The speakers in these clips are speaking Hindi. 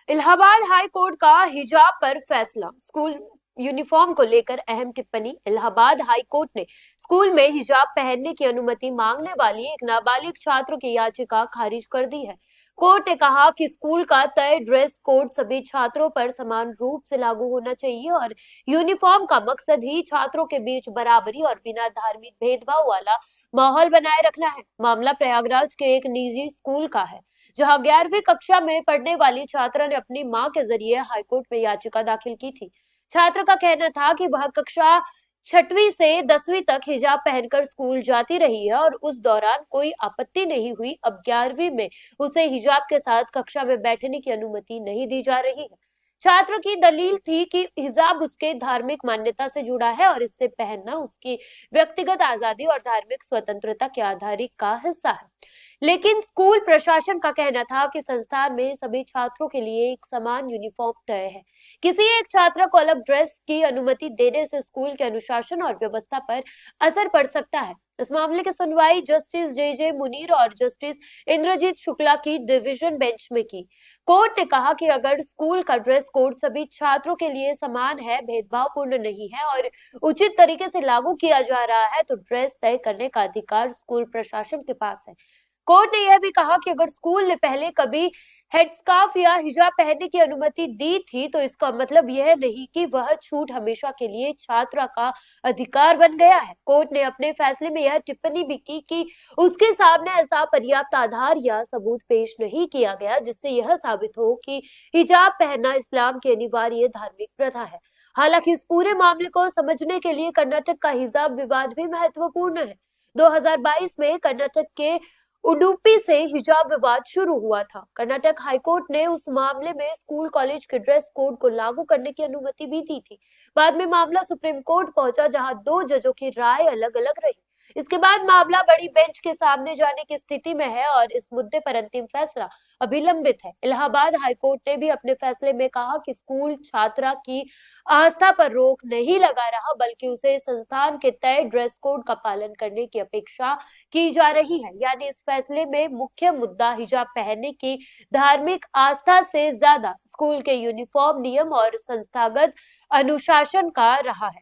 इलाहाबाद हाई कोर्ट का हिजाब पर फैसला। स्कूल यूनिफॉर्म को लेकर अहम टिप्पणी। इलाहाबाद हाई कोर्ट ने स्कूल में हिजाब पहनने की अनुमति मांगने वाली एक नाबालिग छात्र की याचिका खारिज कर दी है। कोर्ट ने कहा कि स्कूल का तय ड्रेस कोड सभी छात्रों पर समान रूप से लागू होना चाहिए और यूनिफॉर्म का मकसद ही छात्रों के बीच बराबरी और बिना धार्मिक भेदभाव वाला माहौल बनाए रखना है। मामला प्रयागराज के एक निजी स्कूल का है, जहां 11वीं कक्षा में पढ़ने वाली छात्रा ने अपनी मां के जरिए हाईकोर्ट में याचिका दाखिल की थी। छात्र का कहना था कि वह कक्षा 6वीं से 10वीं तक हिजाब पहनकर स्कूल जाती रही है और उस दौरान कोई आपत्ति नहीं हुई। अब 11वीं में उसे हिजाब के साथ कक्षा में बैठने की अनुमति नहीं दी जा रही है। छात्र की दलील थी कि हिजाब उसके धार्मिक मान्यता से जुड़ा है और इससे पहनना उसकी व्यक्तिगत आजादी और धार्मिक स्वतंत्रता के आधार का हिस्सा है। लेकिन स्कूल प्रशासन का कहना था कि संस्थान में सभी छात्रों के लिए एक समान यूनिफॉर्म तय है। किसी एक छात्र को अलग ड्रेस की अनुमति देने से स्कूल के अनुशासन और व्यवस्था पर असर पड़ सकता है। इस मामले की सुनवाई जस्टिस जे मुनीर और जस्टिस इंद्रजीत शुक्ला की डिवीजन बेंच में की। कोर्ट ने कहा कि अगर स्कूल का ड्रेस कोड सभी छात्रों के लिए समान है, भेदभावपूर्ण नहीं है और उचित तरीके से लागू किया जा रहा है, तो ड्रेस तय करने का अधिकार स्कूल प्रशासन के पास है। कोर्ट ने यह भी कहा कि अगर स्कूल ने पहले कभी हेडस्कार्फ या हिजाब पहनने की अनुमति दी थी, तो इसका मतलब यह नहीं कि वह छूट हमेशा के लिए छात्रा का अधिकार बन गया है। कोर्ट ने अपने फैसले में यह टिप्पणी भी की कि उसके सामने ऐसा पर्याप्त आधार या सबूत पेश नहीं किया गया जिससे यह साबित हो कि हिजाब पहनना इस्लाम की अनिवार्य धार्मिक प्रथा है। हालांकि इस पूरे मामले को समझने के लिए कर्नाटक का हिजाब विवाद भी महत्वपूर्ण है। 2022 में कर्नाटक के उडुपी से हिजाब विवाद शुरू हुआ था। कर्नाटक हाईकोर्ट ने उस मामले में स्कूल कॉलेज के ड्रेस कोड को लागू करने की अनुमति भी दी थी। बाद में मामला सुप्रीम कोर्ट पहुंचा, जहां दो जजों की राय अलग अलग रही। इसके बाद मामला बड़ी बेंच के सामने जाने की स्थिति में है और इस मुद्दे पर अंतिम फैसला अभी लंबित है। इलाहाबाद हाईकोर्ट ने भी अपने फैसले में कहा कि स्कूल छात्रा की आस्था पर रोक नहीं लगा रहा, बल्कि उसे संस्थान के तय ड्रेस कोड का पालन करने की अपेक्षा की जा रही है। यानी इस फैसले में मुख्य मुद्दा हिजाब पहनने की धार्मिक आस्था से ज्यादा स्कूल के यूनिफॉर्म नियम और संस्थागत अनुशासन का रहा है।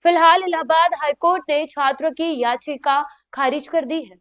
फिलहाल इलाहाबाद हाईकोर्ट ने छात्रों की याचिका खारिज कर दी है।